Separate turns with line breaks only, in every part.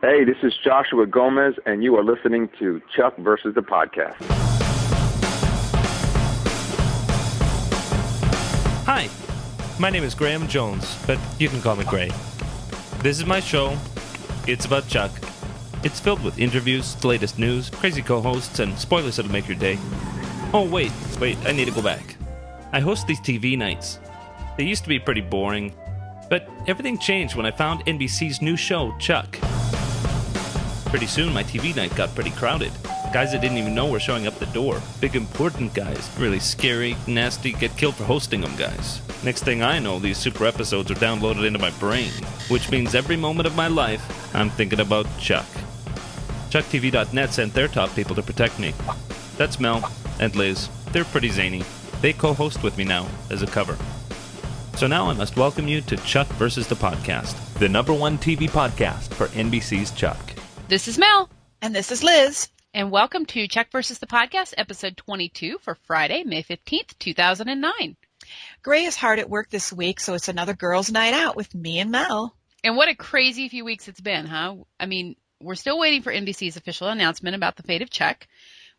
Hey, this is Joshua Gomez, and you are listening to Chuck versus the Podcast.
Hi, my name is Graham Jones, but you can call me Gray. This is my show. It's about Chuck. It's filled with interviews, the latest news, crazy co-hosts, and spoilers that'll make your day. Oh, wait, I need to go back. I host these TV nights. They used to be pretty boring, but everything changed when I found NBC's new show, Chuck. Pretty soon, my TV night got pretty crowded. Guys I didn't even know were showing up the door. Big, important guys. Really scary, nasty, get killed for hosting them guys. Next thing I know, these super episodes are downloaded into my brain, which means every moment of my life, I'm thinking about Chuck. ChuckTV.net sent their top people to protect me. That's Mel and Liz. They're pretty zany. They co-host with me now as a cover. So now I must welcome you to Chuck versus the Podcast, the #1 TV podcast for NBC's Chuck.
This is Mel.
And this is Liz.
And welcome to Chuck versus the Podcast, episode 22 for Friday, May 15th, 2009.
Gray is hard at work this week, so it's another girls' night out with me and Mel.
And what a crazy few weeks it's been, huh? I mean, we're still waiting for NBC's official announcement about the fate of Chuck,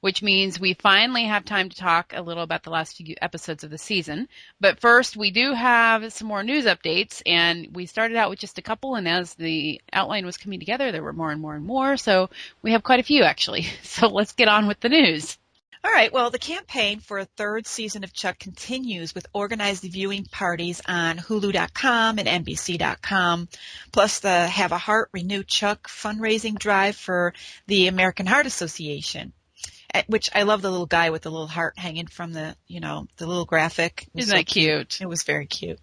which means we finally have time to talk a little about the last few episodes of the season. But first, we do have some more news updates, and we started out with just a couple, and as the outline was coming together, there were more and more and more, so we have quite a few, actually. So let's get on with the news.
All right, well, the campaign for a third season of Chuck continues with organized viewing parties on Hulu.com and NBC.com, plus the Have a Heart, Renew Chuck fundraising drive for the American Heart Association. Which I love the little guy with the little heart hanging from the little graphic.
Isn't that cute?
It was very cute.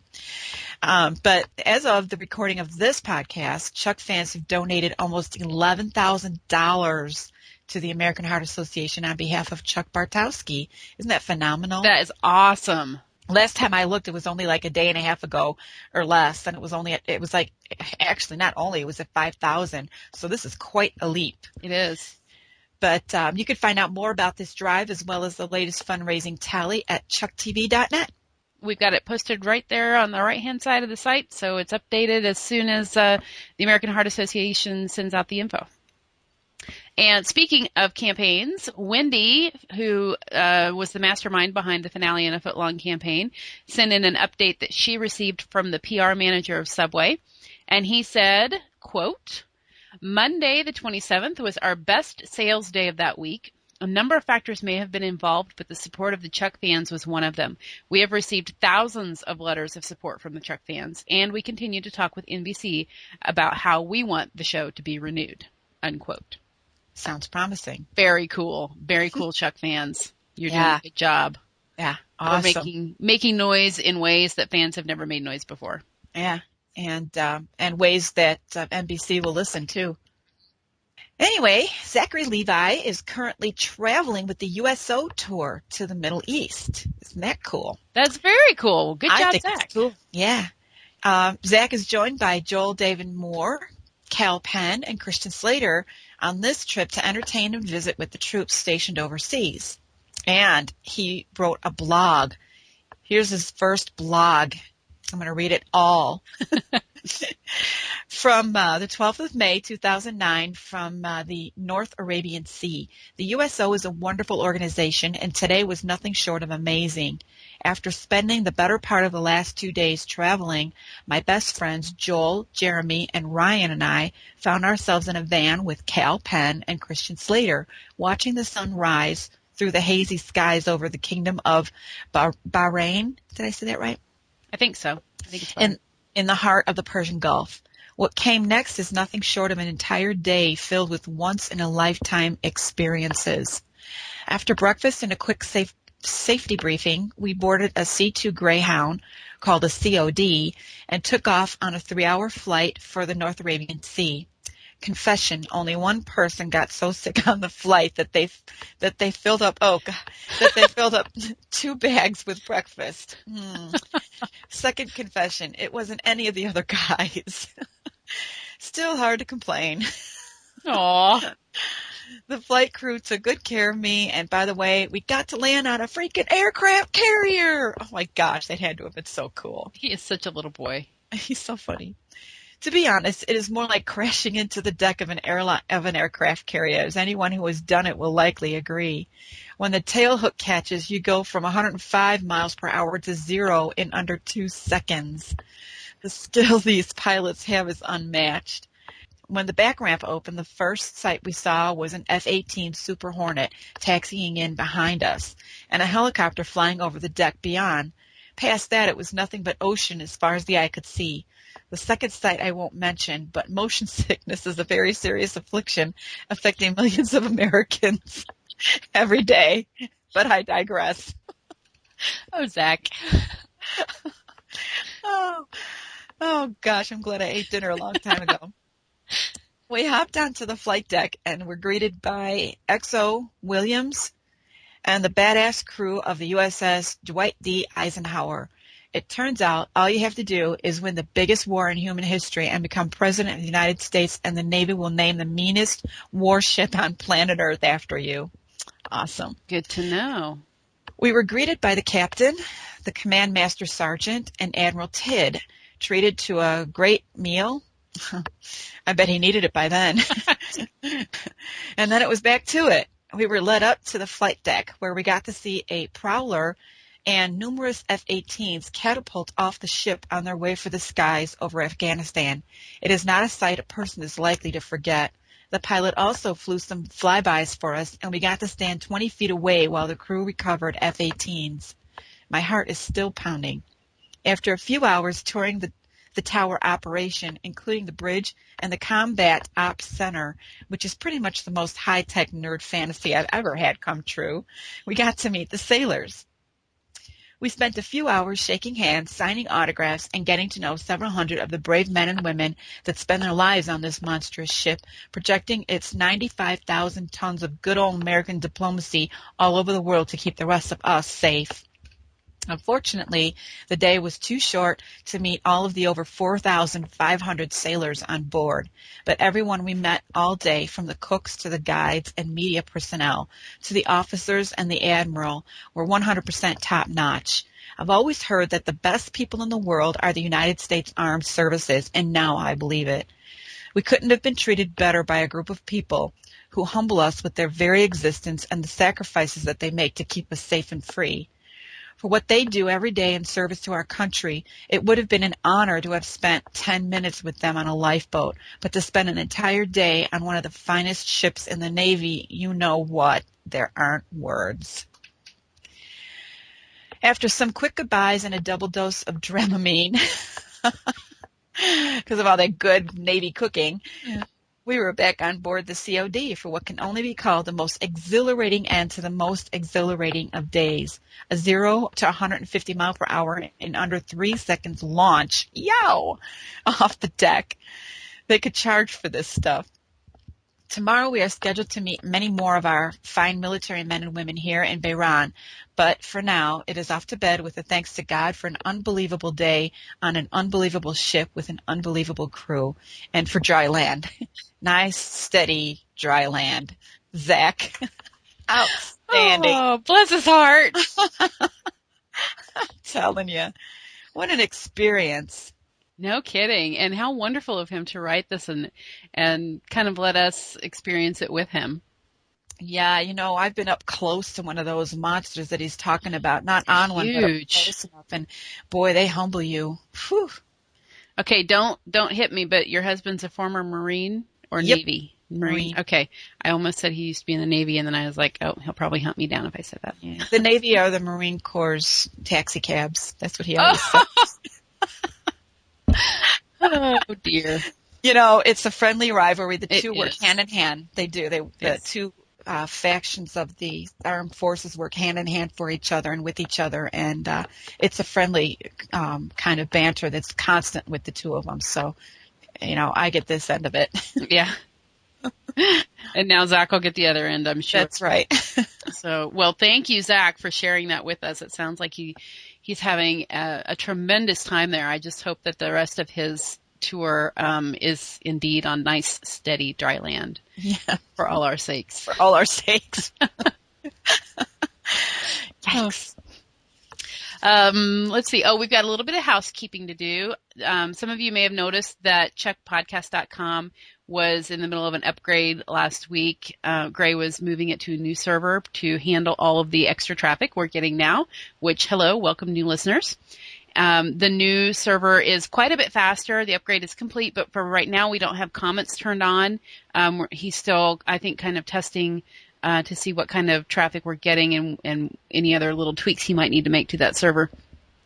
But as of the recording of this podcast, Chuck fans have donated almost $11,000 to the American Heart Association on behalf of Chuck Bartowski. Isn't that phenomenal?
That is awesome.
Last time I looked, it was only like a day and a half ago or less, and it was at 5,000. So this is quite a leap.
It is.
But you can find out more about this drive as well as the latest fundraising tally at ChuckTV.net.
We've got it posted right there on the right-hand side of the site, so it's updated as soon as the American Heart Association sends out the info. And speaking of campaigns, Wendy, who was the mastermind behind the Finale in a Footlong campaign, sent in an update that she received from the PR manager of Subway. And he said, quote, Monday, the 27th, was our best sales day of that week. A number of factors may have been involved, but the support of the Chuck fans was one of them. We have received thousands of letters of support from the Chuck fans, and we continue to talk with NBC about how we want the show to be renewed, unquote.
Sounds promising.
Very cool. Very cool, Chuck fans. You're doing a good job.
Yeah, awesome.
We're making noise in ways that fans have never made noise before.
Yeah. And ways that NBC will listen to. Anyway, Zachary Levi is currently traveling with the USO tour to the Middle East. Isn't that cool?
That's very cool. Good job,
I think
Zach.
It's cool. Yeah. Zach is joined by Joel David Moore, Cal Penn, and Christian Slater on this trip to entertain and visit with the troops stationed overseas. And he wrote a blog. Here's his first blog. I'm going to read it all. From the 12th of May, 2009, from the North Arabian Sea. The USO is a wonderful organization, and today was nothing short of amazing. After spending the better part of the last 2 days traveling, my best friends Joel, Jeremy, and Ryan and I found ourselves in a van with Cal Penn and Christian Slater, watching the sun rise through the hazy skies over the kingdom of Bahrain. Did I say that right?
I think so. I think it's fine.
In the heart of the Persian Gulf. What came next is nothing short of an entire day filled with once-in-a-lifetime experiences. After breakfast and a quick safety briefing, we boarded a C-2 Greyhound called a COD and took off on a 3-hour flight for the North Arabian Sea. Confession, only one person got so sick on the flight that they filled up 2 bags with breakfast. Second confession, it wasn't any of the other guys. Still hard to complain.
Aww.
The flight crew took good care of me, and by the way, we got to land on a freaking aircraft carrier. Oh my gosh, that had to have been so cool.
He is such a little boy.
He's so funny. To be honest, it is more like crashing into the deck of an aircraft carrier, as anyone who has done it will likely agree. When the tail hook catches, you go from 105 miles per hour to 0 in under 2 seconds. The skill these pilots have is unmatched. When the back ramp opened, the first sight we saw was an F-18 Super Hornet taxiing in behind us, and a helicopter flying over the deck beyond. Past that, it was nothing but ocean as far as the eye could see. The second sight I won't mention, but motion sickness is a very serious affliction affecting millions of Americans every day. But I digress.
Oh, Zach.
Oh gosh, I'm glad I ate dinner a long time ago. We hopped onto the flight deck and were greeted by XO Williams and the badass crew of the USS Dwight D. Eisenhower. It turns out all you have to do is win the biggest war in human history and become president of the United States, and the Navy will name the meanest warship on planet Earth after you. Awesome.
Good to know.
We were greeted by the captain, the command master sergeant, and Admiral Tidd, treated to a great meal. I bet he needed it by then. And then it was back to it. We were led up to the flight deck, where we got to see a Prowler and numerous F-18s catapult off the ship on their way for the skies over Afghanistan. It is not a sight a person is likely to forget. The pilot also flew some flybys for us, and we got to stand 20 feet away while the crew recovered F-18s. My heart is still pounding. After a few hours touring the tower operation, including the bridge and the Combat Ops Center, which is pretty much the most high-tech nerd fantasy I've ever had come true, we got to meet the sailors. We spent a few hours shaking hands, signing autographs, and getting to know several hundred of the brave men and women that spend their lives on this monstrous ship, projecting its 95,000 tons of good old American diplomacy all over the world to keep the rest of us safe. Unfortunately, the day was too short to meet all of the over 4,500 sailors on board, but everyone we met all day, from the cooks to the guides and media personnel to the officers and the admiral, were 100% top-notch. I've always heard that the best people in the world are the United States Armed Services, and now I believe it. We couldn't have been treated better by a group of people who humble us with their very existence and the sacrifices that they make to keep us safe and free. For what they do every day in service to our country, it would have been an honor to have spent 10 minutes with them on a lifeboat, but to spend an entire day on one of the finest ships in the Navy, you know what, there aren't words. After some quick goodbyes and a double dose of Dramamine, because of all that good Navy cooking, we were back on board the COD for what can only be called the most exhilarating end to the most exhilarating of days. A 0 to 150 mile per hour in under 3 seconds launch, off the deck. They could charge for this stuff. Tomorrow we are scheduled to meet many more of our fine military men and women here in Bahrain, but for now it is off to bed with a thanks to God for an unbelievable day on an unbelievable ship with an unbelievable crew, and for dry land. Nice, steady, dry land. Zach. Outstanding.
Oh, bless his heart.
I'm telling you. What an experience.
No kidding. And how wonderful of him to write this and kind of let us experience it with him.
Yeah, I've been up close to one of those monsters that he's talking about. Not on one, but up close enough. And boy, they humble you. Whew.
Okay, don't hit me, but your husband's a former Marine or
Yep.
Navy? Marine. Okay. I almost said he used to be in the Navy, and then I was like, oh, he'll probably hunt me down if I said that.
Yeah. The Navy are the Marine Corps taxi cabs. That's what he always says.
Oh, dear.
It's a friendly rivalry. The two work
is.
hand in hand. They do. The two factions of the armed forces work hand in hand for each other and with each other, and it's a friendly kind of banter that's constant with the two of them. So, I get this end of it.
Yeah. And now Zach will get the other end, I'm sure.
That's right.
So, well, thank you, Zach, for sharing that with us. It sounds like he's having a tremendous time there. I just hope that the rest of his tour is indeed on nice, steady, dry land.
Yeah.
For all our sakes.
For all our sakes. Yikes.
Let's see. Oh, we've got a little bit of housekeeping to do. Some of you may have noticed that chuckpodcast.com was in the middle of an upgrade last week. Gray was moving it to a new server to handle all of the extra traffic we're getting now, which, hello, welcome new listeners. The new server is quite a bit faster. The upgrade is complete, but for right now, we don't have comments turned on. He's still, I think, kind of testing to see what kind of traffic we're getting and any other little tweaks he might need to make to that server.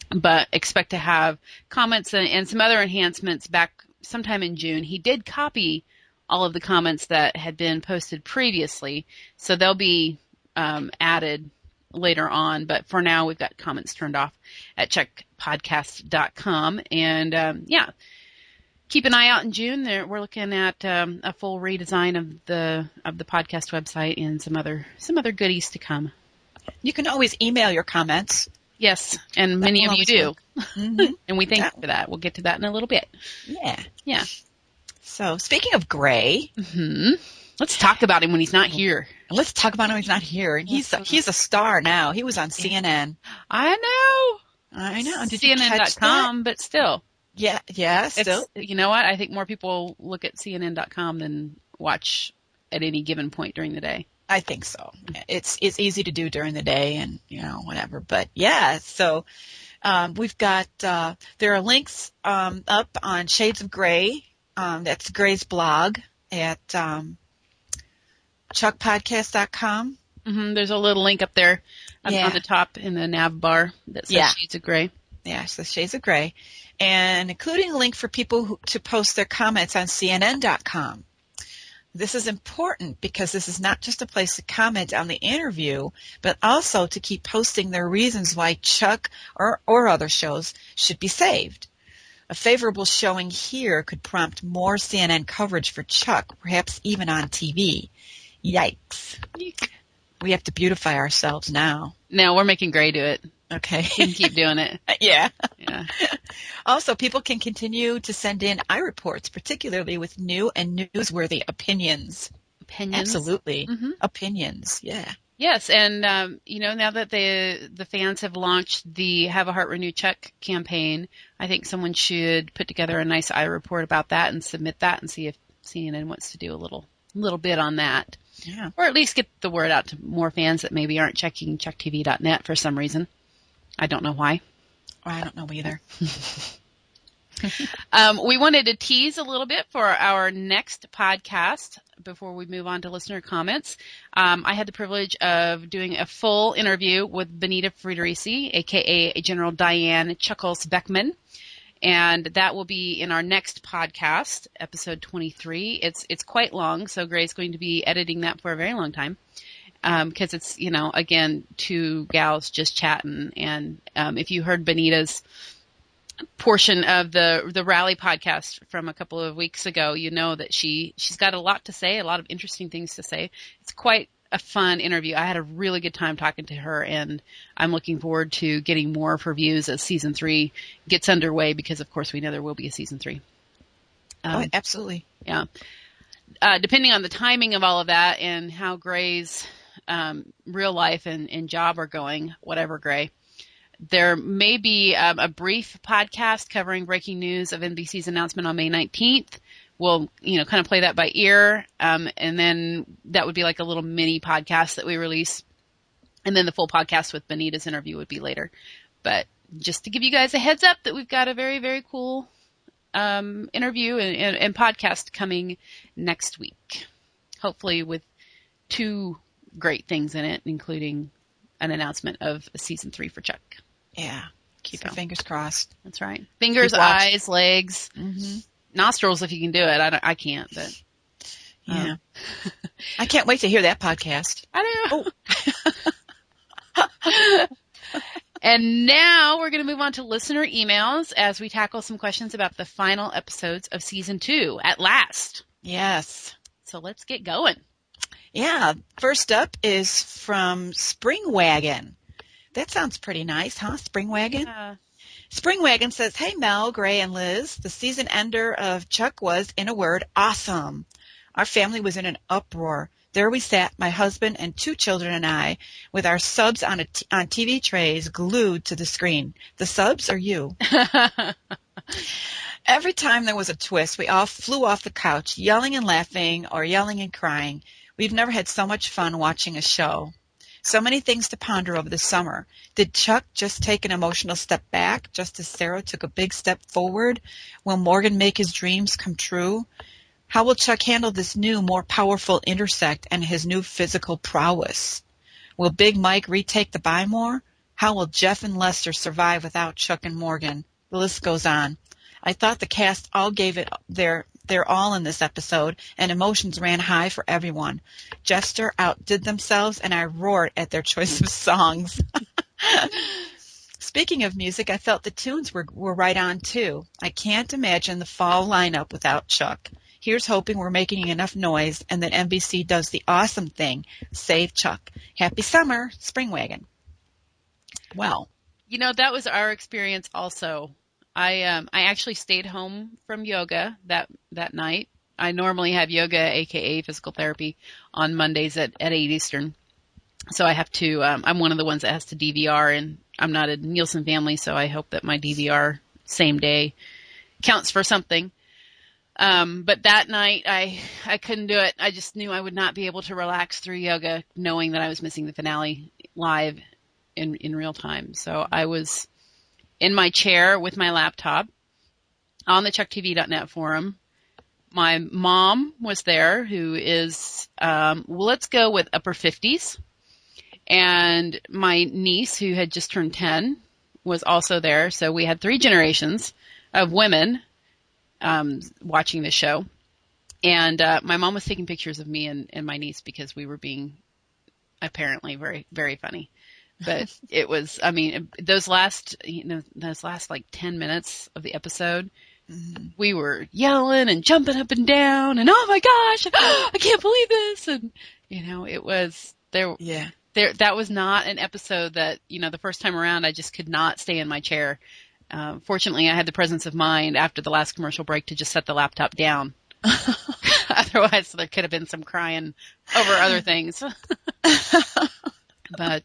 But expect to have comments and some other enhancements back sometime in June. He did copy all of the comments that had been posted previously, so they'll be added later on. But for now, we've got comments turned off at checkpodcast.com. And keep an eye out in June. We're looking at a full redesign of the podcast website and some other goodies to come.
You can always email your comments.
Yes, and many of you do.
Mm-hmm.
And we thank you for that. We'll get to that in a little bit.
Yeah. So speaking of Gray,
let's talk about him when he's not here.
Let's talk about him when he's not here. And he's a star now. He was on CNN.
I know.
Did you catch
CNN.com,
that?
but still.
Yeah, still.
You know what? I think more people look at CNN.com than watch at any given point during the day.
I think so. It's easy to do during the day and, whatever. But, yeah, so we've got there are links up on Shades of Gray. That's Gray's blog at chuckpodcast.com.
There's a little link up there on the top in the nav bar that says Shades of Gray.
Yeah, so Shades of Gray. And including a link for people to post their comments on CNN.com. This is important because this is not just a place to comment on the interview, but also to keep posting their reasons why Chuck or other shows should be saved. A favorable showing here could prompt more CNN coverage for Chuck, perhaps even on TV. Yikes. We have to beautify ourselves now.
No, we're making Gray do it.
Okay.
You can keep doing it.
Yeah.
Yeah.
Also, people can continue to send in iReports, particularly with new and newsworthy opinions.
Opinions?
Absolutely. Opinions, yeah.
Yes, and now that the fans have launched the Have a Heart Renew Chuck campaign, I think someone should put together a nice iReport about that and submit that and see if CNN wants to do a little bit on that.
Yeah.
Or at least get the word out to more fans that maybe aren't checking chucktv.net for some reason. I don't know why.
I don't know either.
We wanted to tease a little bit for our next podcast before we move on to listener comments. I had the privilege of doing a full interview with Benita Friederici, a.k.a. General Diane Chuckles Beckman. And that will be in our next podcast, episode 23. It's quite long, so Gray's going to be editing that for a very long time. Because it's, again, two gals just chatting. And if you heard Benita's portion of the Rally podcast from a couple of weeks ago, you know that she's got a lot to say, a lot of interesting things to say. It's quite a fun interview. I had a really good time talking to her, and I'm looking forward to getting more of her views as season 3 gets underway, because, of course, we know there will be a season 3.
Absolutely.
Yeah. Depending on the timing of all of that and how Gray's real life and job are going, whatever, Gray, there may be a brief podcast covering breaking news of NBC's announcement on May 19th. We'll, kind of play that by ear, and then that would be like a little mini podcast that we release, and then the full podcast with Benita's interview would be later. But just to give you guys a heads up that we've got a very, very cool interview and podcast coming next week, hopefully with 2 great things in it, including an announcement of a season 3 for Chuck.
Yeah. Keep your fingers crossed.
That's right. Fingers, eyes, legs, nostrils if you can do it. I can't, but.
Yeah. I can't wait to hear that podcast.
I know. Oh. And now we're going to move on to listener emails as we tackle some questions about the final episodes of season 2 at last.
Yes.
So let's get going.
Yeah. First up is from Springwagon. That sounds pretty nice, huh? Springwagon?
Yeah.
Springwagon says, "Hey, Mel, Gray, and Liz. The season ender of Chuck was, in a word, awesome. Our family was in an uproar. There we sat, my husband and 2 children and I, with our subs on TV trays glued to the screen. The subs or you? Every time there was a twist, we all flew off the couch, yelling and laughing or yelling and crying. We've never had so much fun watching a show. So many things to ponder over the summer. Did Chuck just take an emotional step back, just as Sarah took a big step forward? Will Morgan make his dreams come true? How will Chuck handle this new, more powerful intersect and his new physical prowess? Will Big Mike retake the buy more? How will Jeff and Lester survive without Chuck and Morgan? The list goes on. I thought the cast all gave it their all in this episode, and emotions ran high for everyone. Jester outdid themselves, and I roared at their choice of songs. Speaking of music, I felt the tunes were right on, too. I can't imagine the fall lineup without Chuck. Here's hoping we're making enough noise and that NBC does the awesome thing, save Chuck. Happy summer, Spring Wagon. Well.
You know, that was our experience also. I actually stayed home from yoga that night. I normally have yoga, aka physical therapy, on Mondays at 8 Eastern. So I have to, I'm one of the ones that has to DVR, and I'm not a Nielsen family, so I hope that my DVR same day counts for something. But that night I couldn't do it. I just knew I would not be able to relax through yoga knowing that I was missing the finale live in real time. So I was in my chair with my laptop on the ChuckTV.net forum. My mom was there, who is, let's go with upper 50s. And my niece, who had just turned 10, was also there. So we had 3 generations of women watching the show. And my mom was taking pictures of me and my niece because we were being apparently very, very funny. But it was, I mean, those last like 10 minutes of the episode, we were yelling and jumping up and down and, oh my gosh, I can't believe this. And, it was there. Yeah. That was not an episode that, the first time around, I just could not stay in my chair. Fortunately, I had the presence of mind after the last commercial break to just set the laptop down. Otherwise, there could have been some crying over other things. But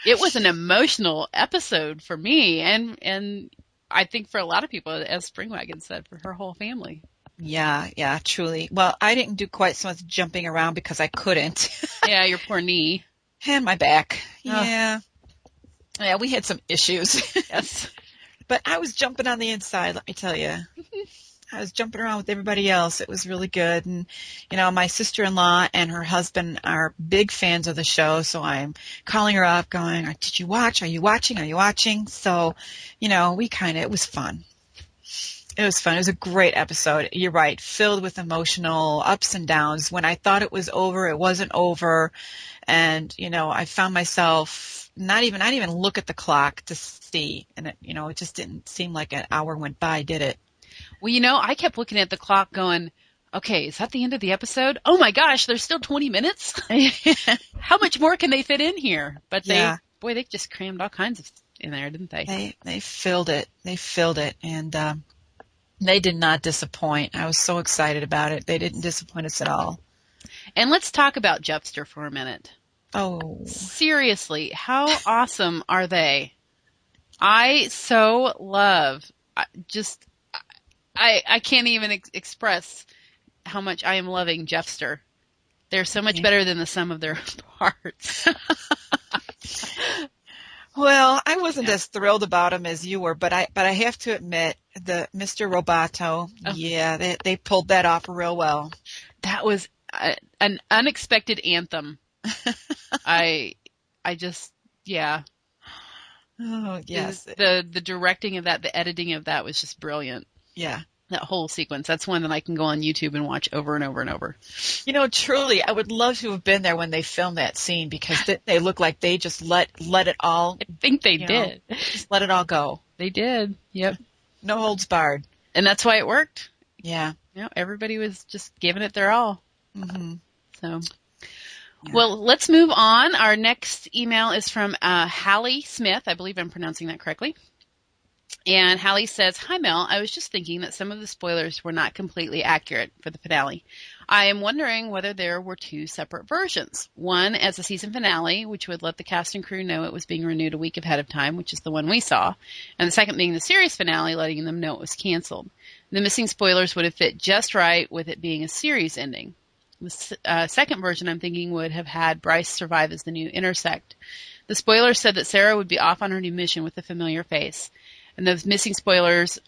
it was an emotional episode for me, and I think for a lot of people, as Springwagon said, for her whole family.
Yeah, truly. Well, I didn't do quite so much jumping around because I couldn't.
Yeah, your poor knee.
And my back. Yeah. Yeah, we had some issues.
Yes.
But I was jumping on the inside, let me tell you. I was jumping around with everybody else. It was really good. And, my sister-in-law and her husband are big fans of the show, so I'm calling her up going, did you watch? Are you watching? Are you watching? So, it was fun. It was fun. It was a great episode. You're right. Filled with emotional ups and downs. When I thought it was over, it wasn't over. And, I found myself I didn't even look at the clock to see. And, it just didn't seem like an hour went by, did it?
Well, I kept looking at the clock going, okay, is that the end of the episode? Oh my gosh, there's still 20 minutes? How much more can they fit in here? But they just crammed all kinds of in there, didn't they?
They filled it. And, they did not disappoint. I was so excited about it. They didn't disappoint us at all.
And let's talk about Jeffster for a minute.
Oh.
Seriously, how awesome are they? I so love, I can't even express how much I am loving Jeffster. They're so much better than the sum of their parts.
Well, I wasn't as thrilled about him as you were, but I have to admit, the Mr. Roboto, they pulled that off real well.
That was an unexpected anthem. I just. Oh, yes. The directing of that, the editing of that was just brilliant.
Yeah.
That whole sequence. That's one that I can go on YouTube and watch over and over and over.
Truly, I would love to have been there when they filmed that scene because they look like they just let it all.
I think they did.
Just let it all go.
They did. Yep.
No holds barred.
And that's why it worked.
Yeah.
Everybody was just giving it their all.
Mm-hmm.
So. Yeah. Well, let's move on. Our next email is from Hallie Smith. I believe I'm pronouncing that correctly. And Hallie says, "Hi, Mel. I was just thinking that some of the spoilers were not completely accurate for the finale. I am wondering whether there were two separate versions. One as a season finale, which would let the cast and crew know it was being renewed a week ahead of time, which is the one we saw. And the second being the series finale, letting them know it was canceled. The missing spoilers would have fit just right with it being a series ending. The second version, I'm thinking, would have had Bryce survive as the new Intersect. The spoilers said that Sarah would be off on her new mission with a familiar face. And those missing spoilers,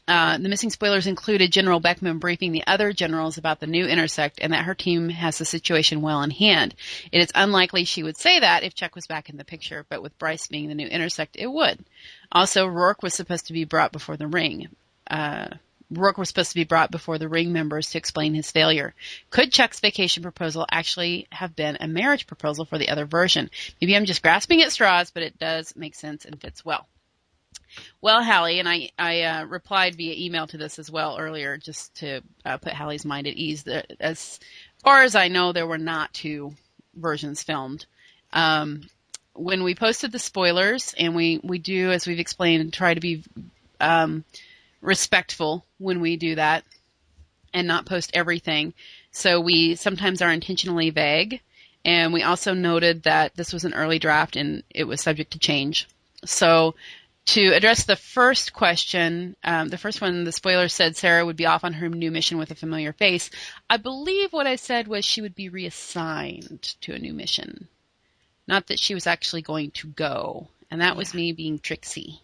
included General Beckman briefing the other generals about the new Intersect and that her team has the situation well in hand. It is unlikely she would say that if Chuck was back in the picture, but with Bryce being the new Intersect, it would. Also, Rourke was supposed to be brought before the ring. Members to explain his failure. Could Chuck's vacation proposal actually have been a marriage proposal for the other version? Maybe I'm just grasping at straws, but it does make sense and fits well." Well, Hallie, and I replied via email to this as well earlier, just to put Hallie's mind at ease. That as far as I know, there were not two versions filmed. When we posted the spoilers, and we do, as we've explained, try to be respectful when we do that and not post everything. So we sometimes are intentionally vague. And we also noted that this was an early draft and it was subject to change. So to address the first question, the first one, the spoiler said Sarah would be off on her new mission with a familiar face. I believe what I said was she would be reassigned to a new mission, not that she was actually going to go. And that was me being tricksy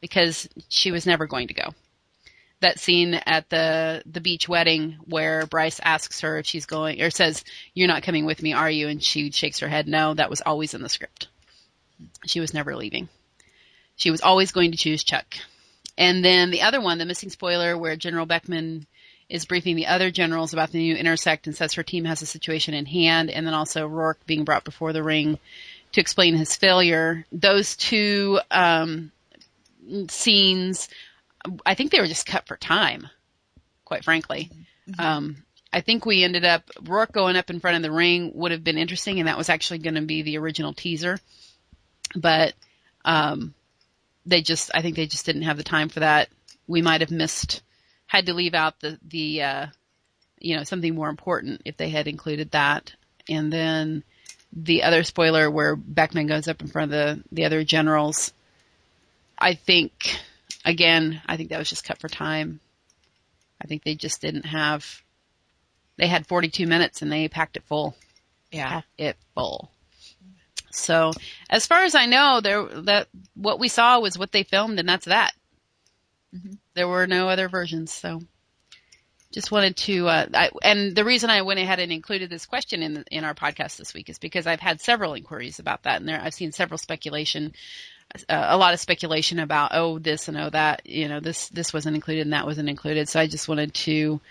because she was never going to go. That scene at the beach wedding where Bryce asks her if she's going, or says, "You're not coming with me, are you?" And she shakes her head no. That was always in the script. She was never leaving. She was always going to choose Chuck. And then the other one, the missing spoiler, where General Beckman is briefing the other generals about the new Intersect and says her team has a situation in hand, and then also Rourke being brought before the ring to explain his failure. Those two scenes, I think they were just cut for time, quite frankly. Mm-hmm. I think we ended up, Rourke going up in front of the ring would have been interesting, and that was actually going to be the original teaser. But I think they just didn't have the time for that. We might have had to leave out the something more important if they had included that. And then the other spoiler where Beckman goes up in front of the other generals, I think that was just cut for time. I think they just didn't have, they had 42 minutes and they packed it full.
Yeah.
Packed it full. So as far as I know, what we saw was what they filmed, and that's that. Mm-hmm. There were no other versions. So just wanted to, and the reason I went ahead and included this question in our podcast this week is because I've had several inquiries about that, and I've seen several a lot of speculation about, this and that, this wasn't included and that wasn't included. So I just wanted to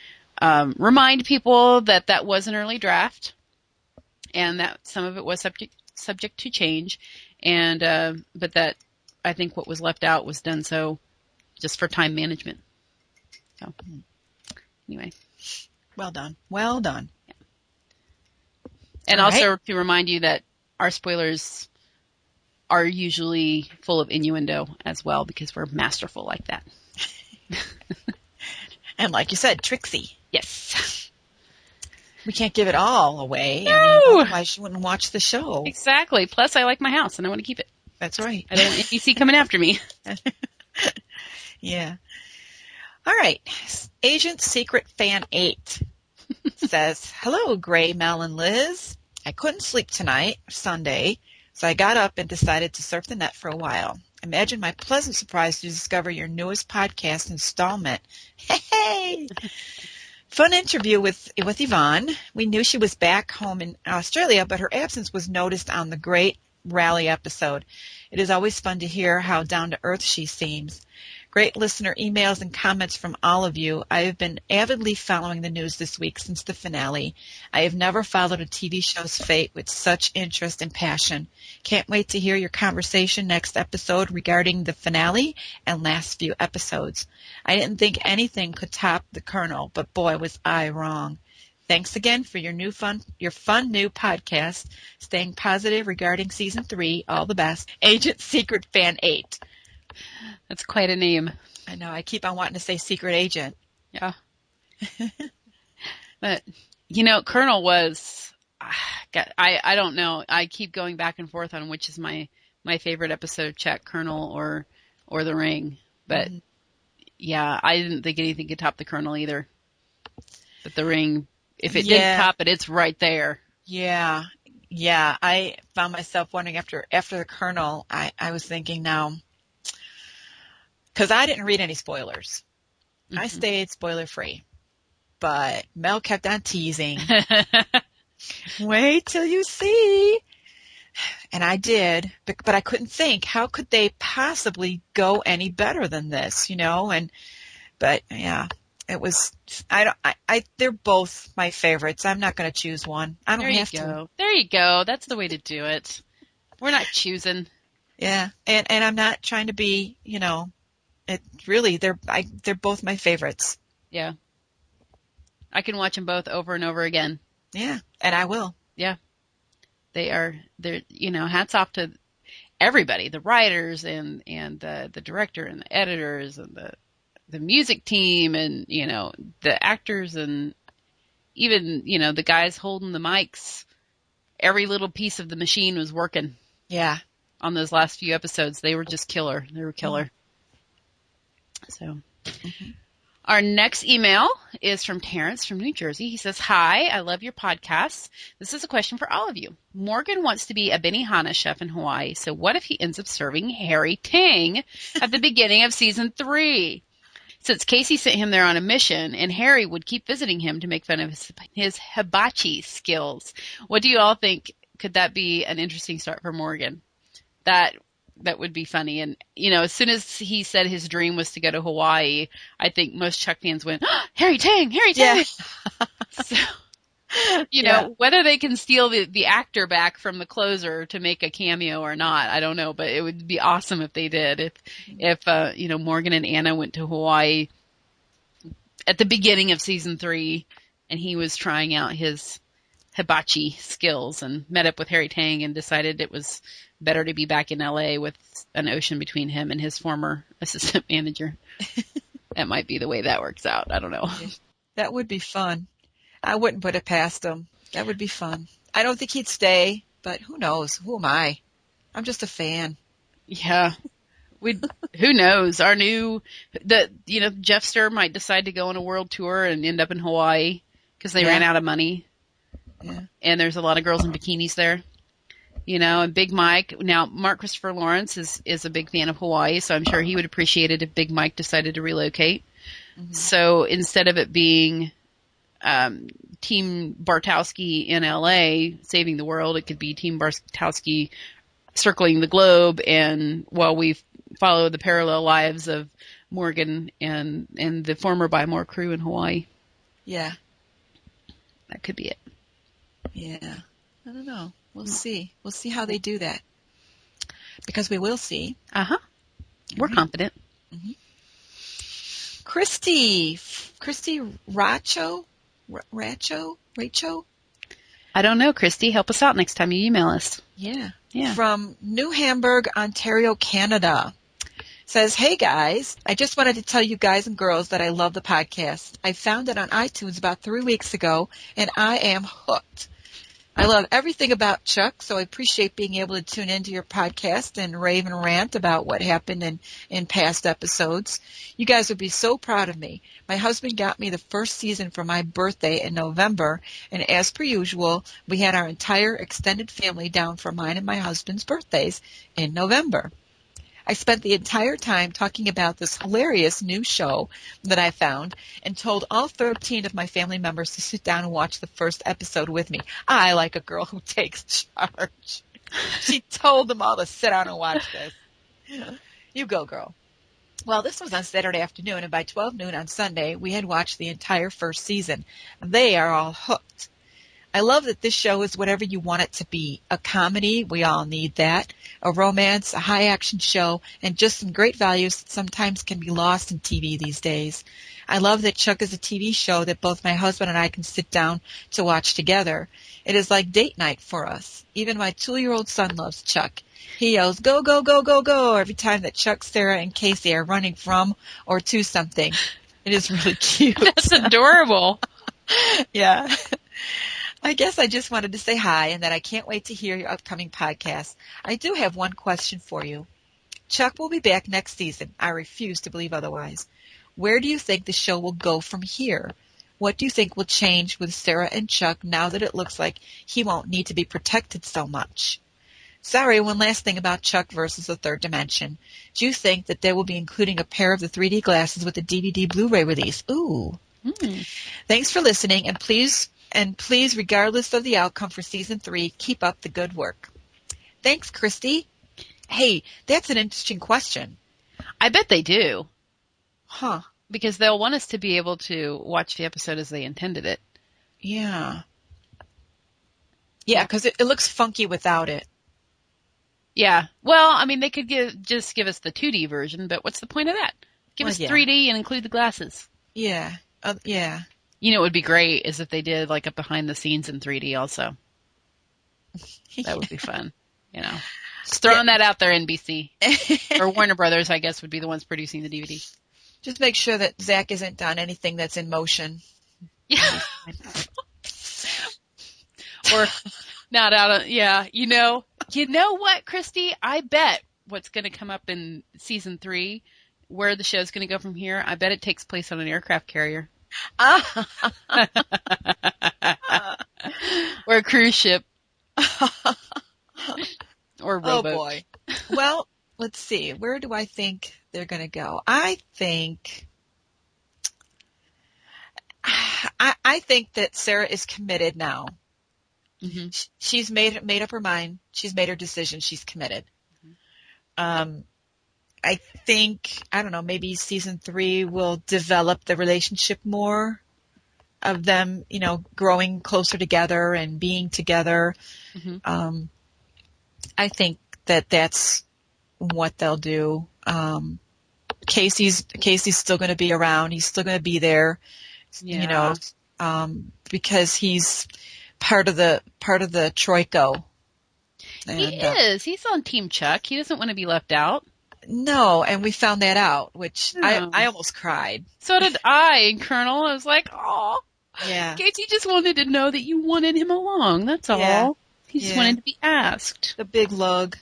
remind people that was an early draft, and that some of it was subject to change, and but that I think what was left out was done so just for time management. So anyway,
well done.
Yeah. And
all
also
right.
To remind you that our spoilers are usually full of innuendo as well, because we're masterful like that.
And like you said, tricksy.
Yes.
We can't give it all away.
No.
I mean, otherwise you wouldn't watch the show.
Exactly. Plus, I like my house, and I want to keep it.
That's right.
I don't want NBC coming after me.
Yeah. All right. Agent Secret Fan 8 says, "Hello, Gray, Mel, and Liz. I couldn't sleep tonight, Sunday, so I got up and decided to surf the net for a while. Imagine my pleasant surprise to discover your newest podcast installment. Hey! Fun interview with Yvonne. We knew she was back home in Australia, but her absence was noticed on the Great Rally episode. It is always fun to hear how down-to-earth she seems. Great listener emails and comments from all of you. I have been avidly following the news this week since the finale. I have never followed a TV show's fate with such interest and passion. Can't wait to hear your conversation next episode regarding the finale and last few episodes. I didn't think anything could top the Colonel, but boy, was I wrong. Thanks again for your fun new podcast. Staying positive regarding season 3. All the best. Agent Secret Fan 8.
That's quite a name.
I know. I keep on wanting to say secret agent.
Yeah. But, Colonel was, I don't know. I keep going back and forth on which is my favorite episode of Chuck, Colonel or The Ring. But, yeah, I didn't think anything could top the Colonel either. But The Ring, if it did top it, it's right there.
Yeah. Yeah. I found myself wondering after the Colonel, I was thinking now, because I didn't read any spoilers. I stayed spoiler free. But Mel kept on teasing. Wait till you see. And I did, but I couldn't think, how could they possibly go any better than this, but yeah, it was, they're both my favorites. I'm not going to choose one. I don't have to.
There you go. That's the way to do it. We're not choosing.
Yeah. And I'm not trying to be, it really, they're both my favorites.
Yeah. I can watch them both over and over again.
Yeah. And I will.
Yeah. They're, hats off to everybody, the writers and the director and the editors and the music team and, the actors and even, the guys holding the mics. Every little piece of the machine was working.
Yeah.
On those last few episodes. They were just killer. They were killer. So. Our next email is from Terrence from New Jersey. He says, "Hi, I love your podcast. This is a question for all of you. Morgan wants to be a Benihana chef in Hawaii, so what if he ends up serving Harry Tang at the beginning of season 3? Since Casey sent him there on a mission, and Harry would keep visiting him to make fun of his hibachi skills. What do you all think? Could that be an interesting start for Morgan?" That would be funny. And, as soon as he said his dream was to go to Hawaii, I think most Chuck fans went, "Oh, Harry Tang, Harry Tang." Yeah. So, whether they can steal the actor back from the closer to make a cameo or not, I don't know. But it would be awesome if they did. If Morgan and Anna went to Hawaii at the beginning of season 3 and he was trying out his hibachi skills and met up with Harry Tang and decided it was better to be back in LA with an ocean between him and his former assistant manager. That might be the way that works out. I don't know.
That would be fun. I wouldn't put it past him. That would be fun. I don't think he'd stay, but who knows? Who am I? I'm just a fan.
Yeah. Who knows? Jeff Stir might decide to go on a world tour and end up in Hawaii because they ran out of money.
Yeah.
And there's a lot of girls in bikinis there. And Big Mike. Now, Mark Christopher Lawrence is a big fan of Hawaii, so I'm sure he would appreciate it if Big Mike decided to relocate. So instead of it being Team Bartowski in LA saving the world, it could be Team Bartowski circling the globe, and while we follow the parallel lives of Morgan and the former Buy More crew in Hawaii.
Yeah.
That could be it.
Yeah. I don't know. We'll see. We'll see how they do that. Because we will see.
Uh-huh. We're confident.
Christy Racho?
I don't know, Christy. Help us out next time you email us.
Yeah.
Yeah.
From New Hamburg, Ontario, Canada. Says, "Hey guys, I just wanted to tell you guys and girls that I love the podcast. I found it on iTunes about 3 weeks ago, and I am hooked. I love everything about Chuck, so I appreciate being able to tune into your podcast and rave and rant about what happened in past episodes. You guys would be so proud of me. My husband got me the first season for my birthday in November, and as per usual, we had our entire extended family down for mine and my husband's birthdays in November. I spent the entire time talking about this hilarious new show that I found and told all 13 of my family members to sit down and watch the first episode with me. I like a girl who takes charge. She told them all to sit down and watch this. You go, girl. Well, this was on Saturday afternoon, and by 12 noon on Sunday, we had watched the entire first season. They are all hooked. I love that this show is whatever you want it to be. A comedy, we all need that. A romance, a high-action show, and just some great values that sometimes can be lost in TV these days. I love that Chuck is a TV show that both my husband and I can sit down to watch together. It is like date night for us. Even my 2-year-old son loves Chuck. He yells, "Go, go, go, go, go," every time that Chuck, Sarah, and Casey are running from or to something. It is really cute.
That's adorable.
Yeah. I guess I just wanted to say hi and that I can't wait to hear your upcoming podcast. I do have one question for you. Chuck will be back next season. I refuse to believe otherwise. Where do you think the show will go from here? What do you think will change with Sarah and Chuck now that it looks like he won't need to be protected so much? Sorry, one last thing about Chuck versus the Third Dimension. Do you think that they will be including a pair of the 3D glasses with the DVD Blu-ray release? Ooh. Thanks for listening, and please, regardless of the outcome for Season 3, keep up the good work. Thanks, Christy. Hey, that's an interesting question.
I bet they do.
Huh.
Because they'll want us to be able to watch the episode as they intended it.
Yeah. Yeah, because it looks funky without it.
Yeah. Well, I mean, they could just give us the 2D version, but what's the point of that? Give us 3D and include the glasses.
Yeah. Yeah.
You know what would be great is if they did like a behind the scenes in 3D also. That would be fun. You know. Just throwing that out there, NBC. Or Warner Brothers, I guess, would be the ones producing the DVD.
Just make sure that Zach isn't done anything that's in motion.
Yeah. Or not out of, yeah. You know what, Christy? I bet what's going to come up in Season 3, where the show's going to go from here, I bet it takes place on an aircraft carrier. Or a cruise ship. Or a rowboat.
Oh, boy. Well, let's see. Where do I think they're going to go? I think that Sarah is committed now. Mm-hmm. She's made up her mind. She's made her decision. She's committed. Mm-hmm. I think, I don't know, maybe Season 3 will develop the relationship more of them, you know, growing closer together and being together. Mm-hmm. I think that that's what they'll do. Casey's still going to be around. He's still going to be there, you know, because he's part of the Troico. And,
he is. He's on Team Chuck. He doesn't want to be left out.
No, and we found that out, which I almost cried.
So did I, Colonel. I was like, oh,
yeah.
Casey just wanted to know that you wanted him along. That's all.
Yeah.
He just wanted to be asked.
The big lug.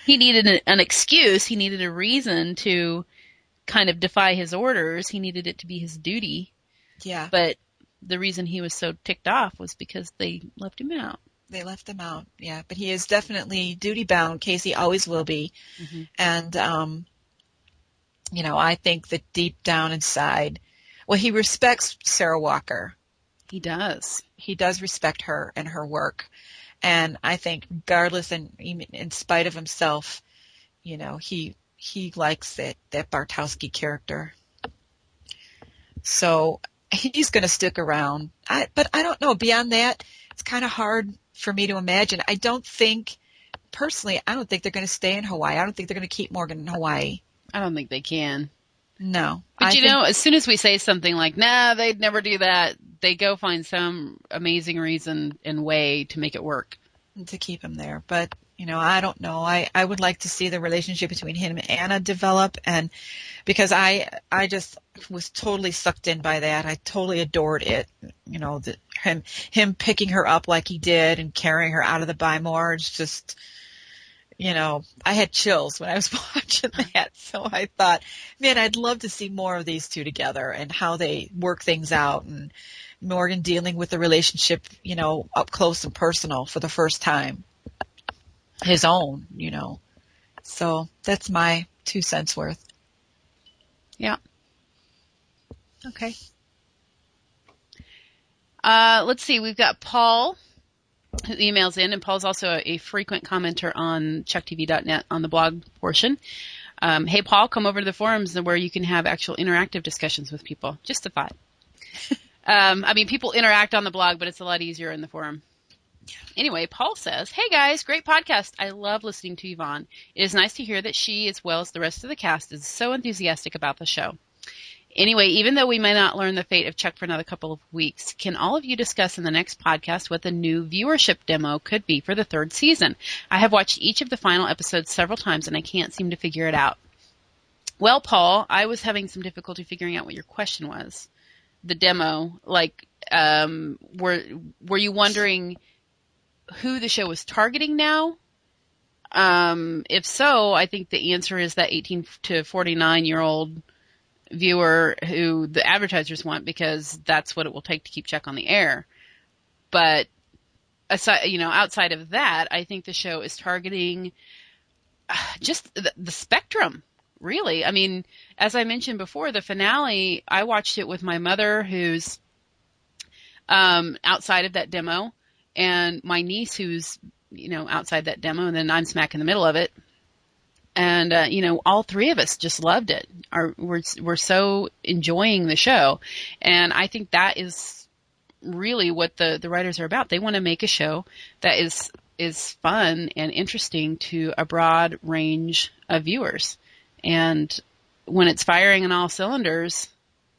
He needed an excuse. He needed a reason to kind of defy his orders. He needed it to be his duty.
Yeah.
But the reason he was so ticked off was because they left him out.
They left him out, yeah. But he is definitely duty-bound. Casey always will be. Mm-hmm. And, you know, I think that deep down inside, well, he respects Sarah Walker.
He does.
He does respect her and her work. And I think regardless and even in spite of himself, you know, he likes that Bartowski character. So he's going to stick around. But I don't know. Beyond that, it's kind of hard for me to imagine. I don't think they're going to stay in Hawaii. I don't think they're going to keep Morgan in Hawaii.
I don't think they can.
No.
But you know, as soon as we say something like, nah, they'd never do that, they go find some amazing reason and way to make it work.
To keep him there. But, you know, I don't know. I would like to see the relationship between him and Anna develop, and because I just was totally sucked in by that. I totally adored it. You know, him picking her up like he did and carrying her out of the Buy More. It's just, you know, I had chills when I was watching that. So I thought, man, I'd love to see more of these two together and how they work things out, and Morgan dealing with the relationship, you know, up close and personal for the first time. His own, you know. So that's my 2 cents worth.
Yeah.
Okay.
Let's see. We've got Paul who emails in, and Paul's also a frequent commenter on chucktv.net on the blog portion. Hey, Paul, come over to the forums where you can have actual interactive discussions with people. Just a thought. I mean, people interact on the blog, but it's a lot easier in the forum. Anyway, Paul says, "Hey guys, great podcast. I love listening to Yvonne. It is nice to hear that she, as well as the rest of the cast, is so enthusiastic about the show. Anyway, even though we may not learn the fate of Chuck for another couple of weeks, can all of you discuss in the next podcast what the new viewership demo could be for the third season? I have watched each of the final episodes several times and I can't seem to figure it out." Well, Paul, I was having some difficulty figuring out what your question was. The demo, like, were you wondering who the show was targeting now? If so, I think the answer is that 18 to 49-year-old viewer who the advertisers want, because that's what it will take to keep Chuck on the air. But aside, outside of that, I think the show is targeting just the spectrum, really. I mean, as I mentioned before, the finale, I watched it with my mother, who's outside of that demo, and my niece, who's outside that demo, and then I'm smack in the middle of it. And, all three of us just loved it. We're so enjoying the show. And I think that is really what the writers are about. They want to make a show that is fun and interesting to a broad range of viewers. And when it's firing on all cylinders,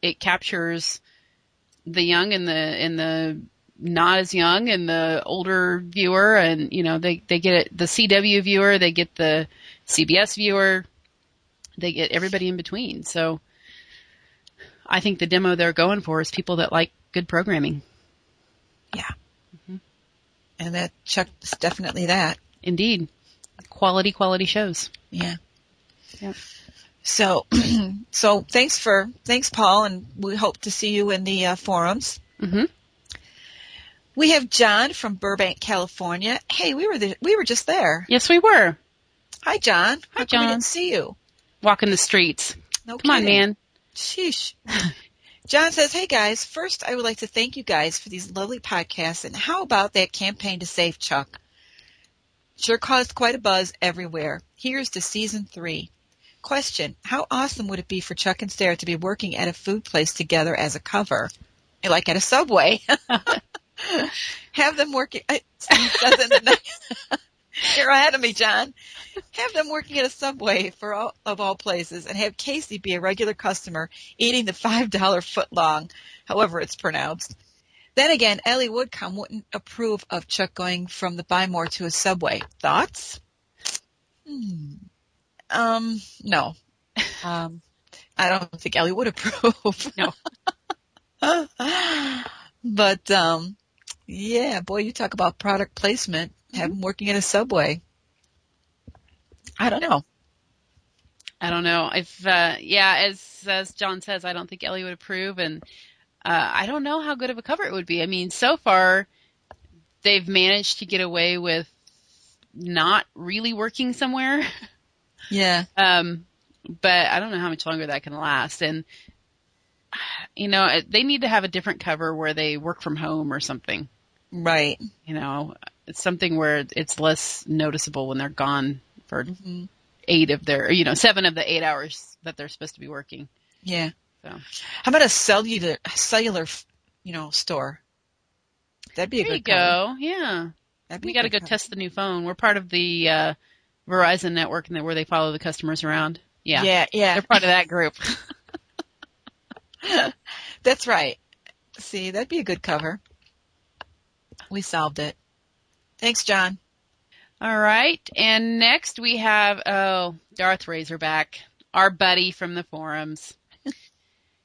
it captures the young and the not as young and the older viewer. And, they get it, the CW viewer, they get the CBS viewer, they get everybody in between. So I think the demo they're going for is people that like good programming.
Yeah. Mm-hmm. And that Chuck's definitely that.
Indeed. Quality shows.
Yeah.
Yep.
So thanks Paul, and we hope to see you in the forums.
Mm-hmm.
We have John from Burbank, California. Hey, we were just there.
Yes, we were.
Hi, John.
Hi,
How come
John.
we didn't see you?
Walking the streets.
No
Come on,
kidding.
man.
Sheesh. John says, "Hey guys, first I would like to thank you guys for these lovely podcasts, and how about that campaign to save Chuck? Sure caused quite a buzz everywhere. Here's to season 3. Question, how awesome would it be for Chuck and Sarah to be working at a food place together as a cover? Like at a Subway. Have them working, Steve says in the night. You're ahead of me, John. Have them working at a Subway of all places, and have Casey be a regular customer eating the $5 footlong, however it's pronounced. Then again, Ellie Woodcomb wouldn't approve of Chuck going from the Buy More to a Subway. Thoughts? No. I don't think Ellie would approve.
No.
But, yeah, boy, you talk about product placement. Have them working at a Subway. I don't know.
If, as John says, I don't think Ellie would approve, and I don't know how good of a cover it would be. I mean, so far, they've managed to get away with not really working somewhere.
Yeah.
But I don't know how much longer that can last. And, they need to have a different cover where they work from home or something.
Right.
It's something where it's less noticeable when they're gone for 7 of the 8 hours that they're supposed to be working.
Yeah.
So.
How about a cellular, store? That'd be a good cover.
There you go. Yeah. We got to go test the new phone. We're part of the Verizon network where they follow the customers around. Yeah.
Yeah.
They're part of that group.
That's right. See, that'd be a good cover. We solved it. Thanks, John.
All right. And next we have, Darth Razorback, our buddy from the forums.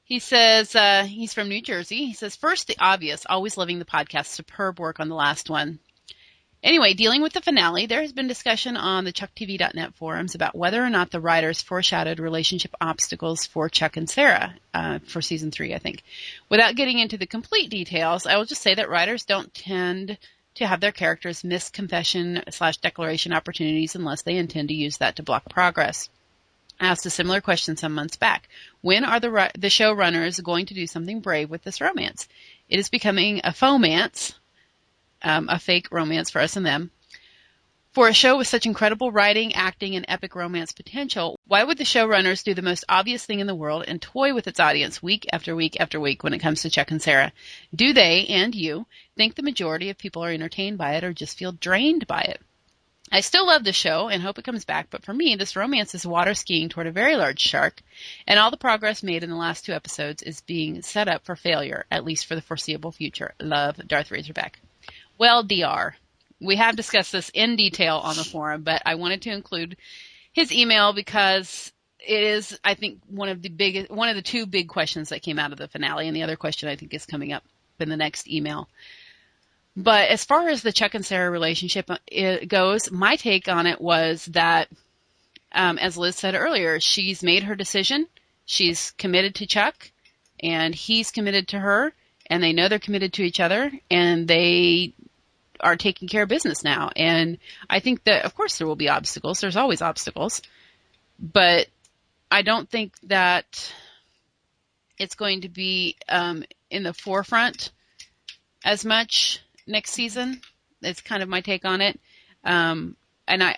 He says, he's from New Jersey. He says, first, the obvious, always loving the podcast. Superb work on the last one. Anyway, dealing with the finale, there has been discussion on the ChuckTV.net forums about whether or not the writers foreshadowed relationship obstacles for Chuck and Sarah for season 3, I think. Without getting into the complete details, I will just say that writers don't tend to have their characters miss confession/declaration opportunities unless they intend to use that to block progress. I asked a similar question some months back. When are the showrunners going to do something brave with this romance? It is becoming a fomance. A fake romance for us and them. For a show with such incredible writing, acting, and epic romance potential, why would the showrunners do the most obvious thing in the world and toy with its audience week after week after week when it comes to Chuck and Sarah? Do they, and you, think the majority of people are entertained by it or just feel drained by it? I still love the show and hope it comes back, but for me, this romance is water skiing toward a very large shark, and all the progress made in the last 2 episodes is being set up for failure, at least for the foreseeable future. Love, Darth Razorback. Well, DR, we have discussed this in detail on the forum, but I wanted to include his email because it is, I think, one of the 2 big questions that came out of the finale, and the other question I think is coming up in the next email. But as far as the Chuck and Sarah relationship goes, my take on it was that, as Liz said earlier, she's made her decision. She's committed to Chuck, and he's committed to her, and they know they're committed to each other, and they are taking care of business now. And I think that, of course, there will be obstacles. There's always obstacles. But I don't think that it's going to be in the forefront as much next season. It's kind of my take on it. And I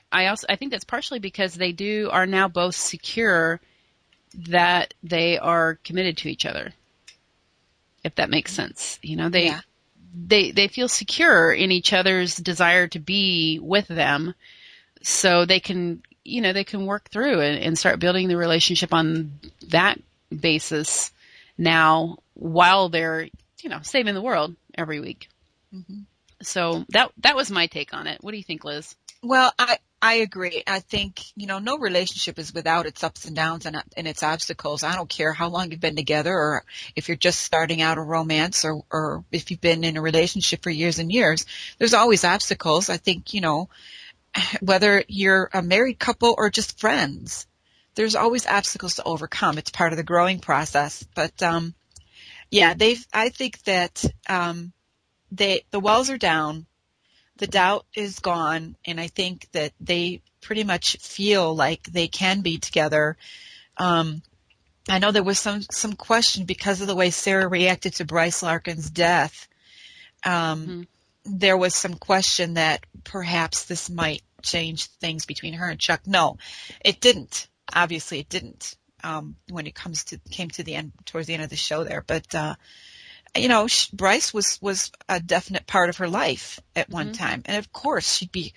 think that's partially because they are now both secure that they are committed to each other, if that makes sense. You know, they feel secure in each other's desire to be with them, so they can work through and start building the relationship on that basis now while they're, saving the world every week. Mm-hmm. So that was my take on it. What do you think, Liz?
Well, I agree. I think, no relationship is without its ups and downs and its obstacles. I don't care how long you've been together or if you're just starting out a romance or if you've been in a relationship for years and years. There's always obstacles. I think, whether you're a married couple or just friends, there's always obstacles to overcome. It's part of the growing process. But, I think that the walls are down. The doubt is gone, and I think that they pretty much feel like they can be together. I know there was some question because of the way Sarah reacted to Bryce Larkin's death. There was some question that perhaps this might change things between her and Chuck. No, it didn't. Obviously, it didn't. When it came to the end, towards the end of the show there, but. Bryce was a definite part of her life at one time. And of course, she'd be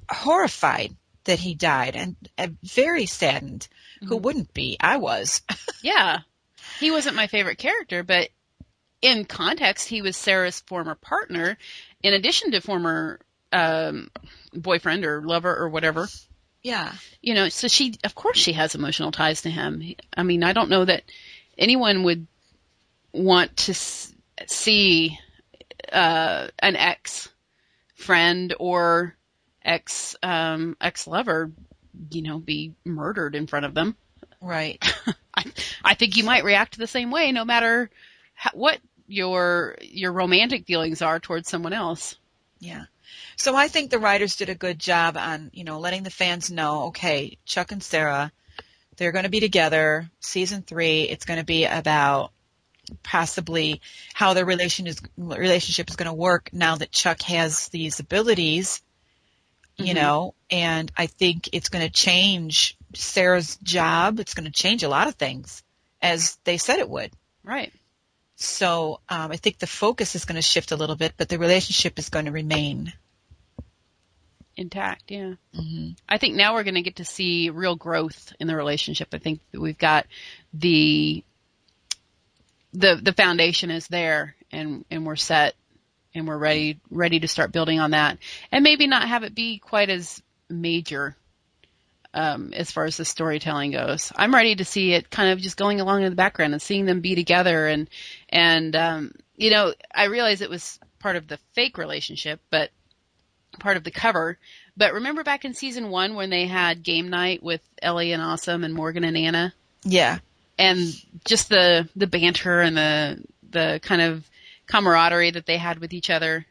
horrified that he died and very saddened. Who wouldn't be? I was.
Yeah. He wasn't my favorite character, but in context, he was Sarah's former partner, in addition to former boyfriend or lover or whatever.
Yeah.
So of course she has emotional ties to him. I mean, I don't know that anyone would want to see an ex-friend or ex-lover, be murdered in front of them.
Right.
I think you might react the same way, no matter what your romantic feelings are towards someone else.
Yeah. So I think the writers did a good job on, letting the fans know, okay, Chuck and Sarah, they're going to be together. Season 3, it's going to be about possibly how their relationship is going to work now that Chuck has these abilities, and I think it's going to change Sarah's job. It's going to change a lot of things, as they said it would.
Right.
So I think the focus is going to shift a little bit, but the relationship is going to remain
intact. Yeah. Mm-hmm. I think now we're going to get to see real growth in the relationship. I think that we've got the foundation is there, and we're set, and we're ready to start building on that, and maybe not have it be quite as major as far as the storytelling goes. I'm ready to see it kind of just going along in the background and seeing them be together, and I realize it was part of the fake relationship, but part of the cover. But remember back in season 1 when they had game night with Ellie and Awesome and Morgan and Anna?
Yeah.
And just the banter and the kind of camaraderie that they had with each other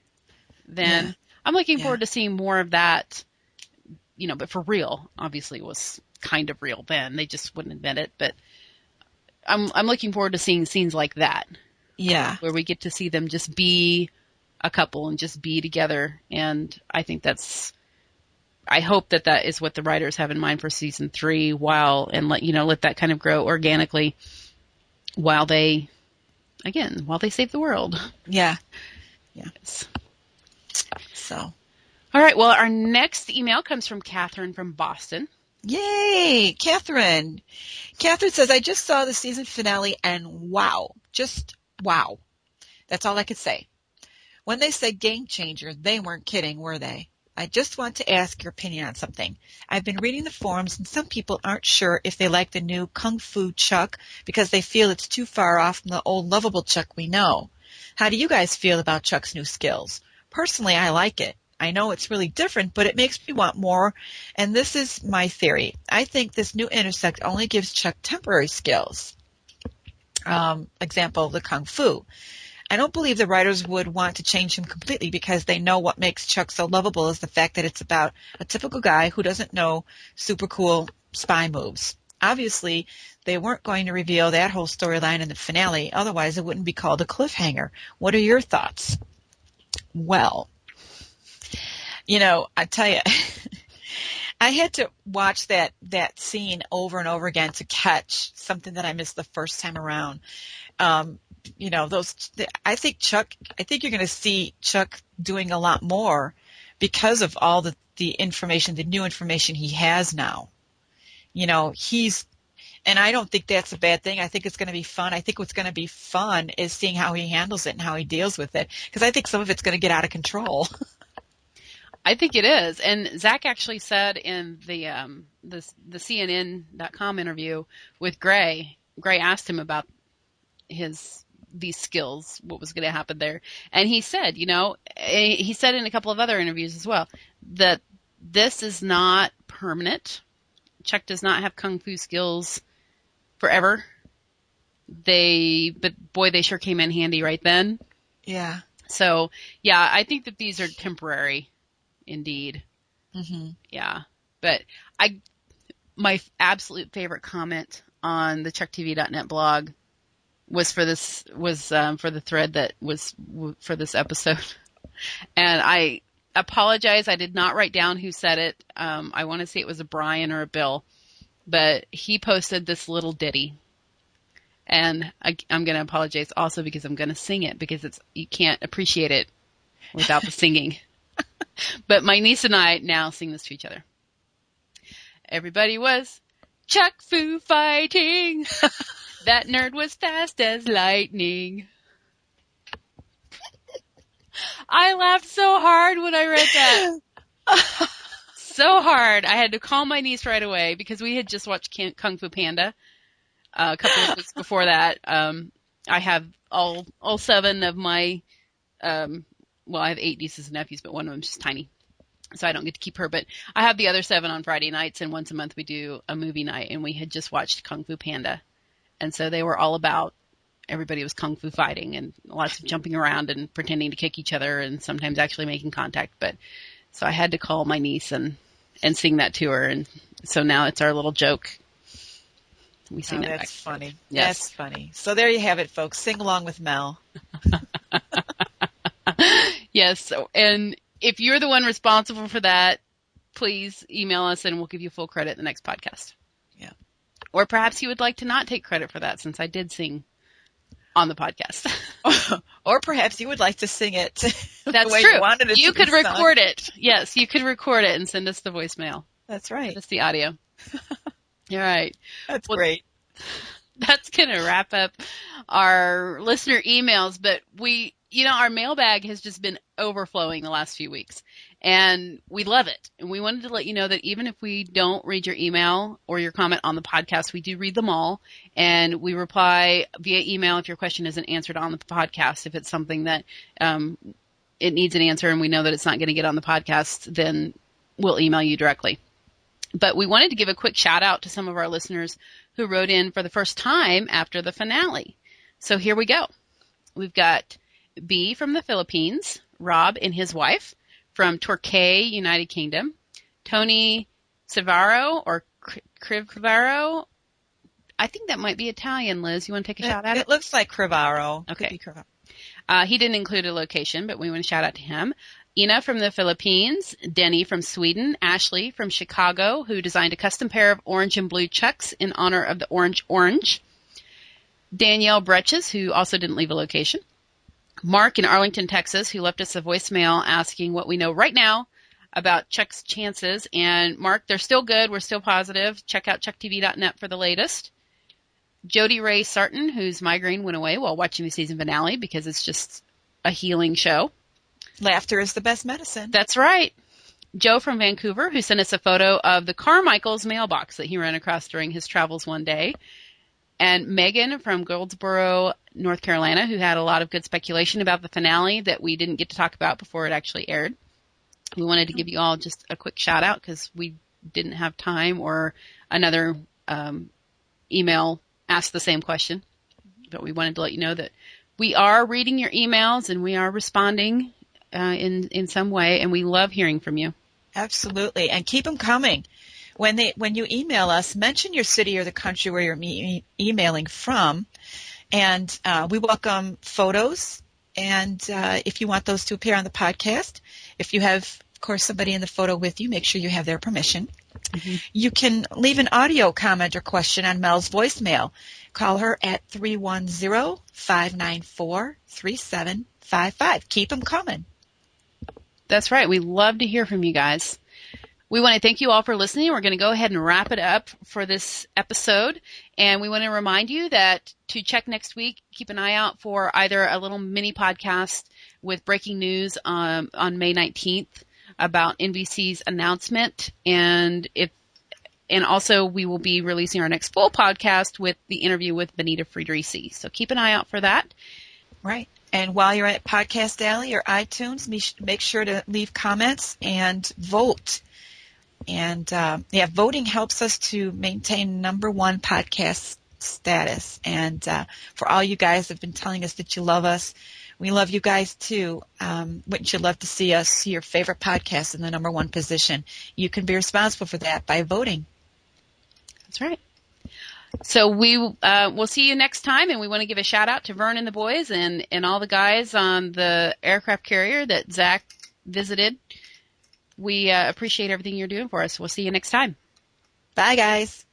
then. Yeah. I'm looking forward to seeing more of that, but for real. Obviously it was kind of real then. They just wouldn't admit it. But I'm looking forward to seeing scenes like that.
Yeah.
Where we get to see them just be a couple and just be together. And I think I hope that is what the writers have in mind for season 3 let that kind of grow organically while they save the world.
Yeah.
Yes.
So.
All right. Well, our next email comes from Catherine from Boston.
Yay, Catherine. Catherine says, I just saw the season finale and wow, just wow. That's all I could say. When they said game changer, they weren't kidding, were they? I just want to ask your opinion on something. I've been reading the forums and some people aren't sure if they like the new Kung Fu Chuck because they feel it's too far off from the old lovable Chuck we know. How do you guys feel about Chuck's new skills? Personally, I like it. I know it's really different, but it makes me want more, and this is my theory. I think this new intersect only gives Chuck temporary skills. Example, the Kung Fu. I don't believe the writers would want to change him completely because they know what makes Chuck so lovable is the fact that it's about a typical guy who doesn't know super cool spy moves. Obviously, they weren't going to reveal that whole storyline in the finale, otherwise it wouldn't be called a cliffhanger. What are your thoughts? Well, I tell you, I had to watch that scene over and over again to catch something that I missed the first time around. I think you're going to see Chuck doing a lot more because of all the information, the new information he has now. And I don't think that's a bad thing. I think it's going to be fun. I think what's going to be fun is seeing how he handles it and how he deals with it, because I think some of it's going to get out of control.
I think it is. And Zach actually said in the CNN.com interview with Gray asked him about these skills, what was going to happen there. And he said, he said in a couple of other interviews as well, that this is not permanent. Chuck does not have Kung Fu skills forever. But boy, they sure came in handy right then.
Yeah.
So, yeah, I think that these are temporary. Indeed.
Mm-hmm.
Yeah. But my absolute favorite comment on the ChuckTV.net blog was for the thread that was for this episode. And I apologize. I did not write down who said it. I want to say it was a Brian or a Bill, but he posted this little ditty. And I'm going to apologize also because I'm going to sing it because you can't appreciate it without the singing. But my niece and I now sing this to each other. Everybody was Chuck Fu fighting. That nerd was fast as lightning. I laughed so hard when I read that. So hard. I had to call my niece right away because we had just watched Kung Fu Panda a couple of weeks before that. I have all 7 of my I have 8 nieces and nephews, but one of them's just tiny, so I don't get to keep her. But I have the other 7 on Friday nights, and once a month we do a movie night, and we had just watched Kung Fu Panda. And so they were all about, everybody was Kung Fu fighting and lots of jumping around and pretending to kick each other and sometimes actually making contact. But so I had to call my niece and sing that to her. And so now it's our little joke. We sing that back.
That's funny.
Yes.
That's funny. So there you have it, folks. Sing along with Mel.
Yes. And if you're the one responsible for that, please email us and we'll give you full credit in the next podcast.
Yeah.
Or perhaps you would like to not take credit for that since I did sing on the podcast.
Or perhaps you would like to sing it
That's
the way
true.
you wanted it
You
to
could
be sung.
record it. Yes, you could record it and send us the voicemail.
That's right.
Send us the audio. All right.
That's great.
That's going to wrap up our listener emails, but our mailbag has just been overflowing the last few weeks, and we love it. And we wanted to let you know that even if we don't read your email or your comment on the podcast, we do read them all, and we reply via email if your question isn't answered on the podcast. If it's something that it needs an answer and we know that it's not going to get on the podcast, then we'll email you directly. But we wanted to give a quick shout out to some of our listeners who wrote in for the first time after the finale. So here we go. We've got B from the Philippines, Rob and his wife from Torquay, United Kingdom, Tony Savaro or Crivaro. I think that might be Italian, Liz. You want to take a shot at it?
It looks like Crivaro.
Okay.
Could be Crivaro.
He didn't include a location, but we want to shout out to him. Ina from the Philippines, Denny from Sweden, Ashley from Chicago, who designed a custom pair of orange and blue Chucks in honor of the orange, Danielle Bretches, who also didn't leave a location, Mark in Arlington, Texas, who left us a voicemail asking what we know right now about Chuck's chances. And Mark, they're still good. We're still positive. Check out chucktv.net for the latest. Jody Ray Sarton, whose migraine went away while watching the season finale because it's just a healing show.
Laughter is the best medicine.
That's right. Joe from Vancouver, who sent us a photo of the Carmichael's mailbox that he ran across during his travels one day. And Megan from Goldsboro, North Carolina, who had a lot of good speculation about the finale that we didn't get to talk about before it actually aired. We wanted to give you all just a quick shout out because we didn't have time, or another email asked the same question. But we wanted to let you know that we are reading your emails and we are responding in some way, and we love hearing from you.
Absolutely, and keep them coming. When you email us, mention your city or the country where you're emailing from, and we welcome photos. And if you want those to appear on the podcast, if you have, of course, somebody in the photo with you, make sure you have their permission. Mm-hmm. You can leave an audio comment or question on Mel's voicemail. Call her at 310-594-3755. Keep them coming.
That's right. We love to hear from you guys. We want to thank you all for listening. We're going to go ahead and wrap it up for this episode. And we want to remind you that to check next week, keep an eye out for either a little mini podcast with breaking news on May 19th about NBC's announcement. And also we will be releasing our next full podcast with the interview with Benita Friedrichs. So keep an eye out for that.
Right. And while you're at Podcast Alley or iTunes, make sure to leave comments and vote. And voting helps us to maintain #1 podcast status. And for all you guys that have been telling us that you love us, we love you guys too. Wouldn't you love to see us see your favorite podcast in the #1 position? You can be responsible for that by voting.
That's right. So we'll see you next time, and we want to give a shout out to Vern and the boys and all the guys on the aircraft carrier that Zach visited. We appreciate everything you're doing for us. We'll see you next time.
Bye, guys.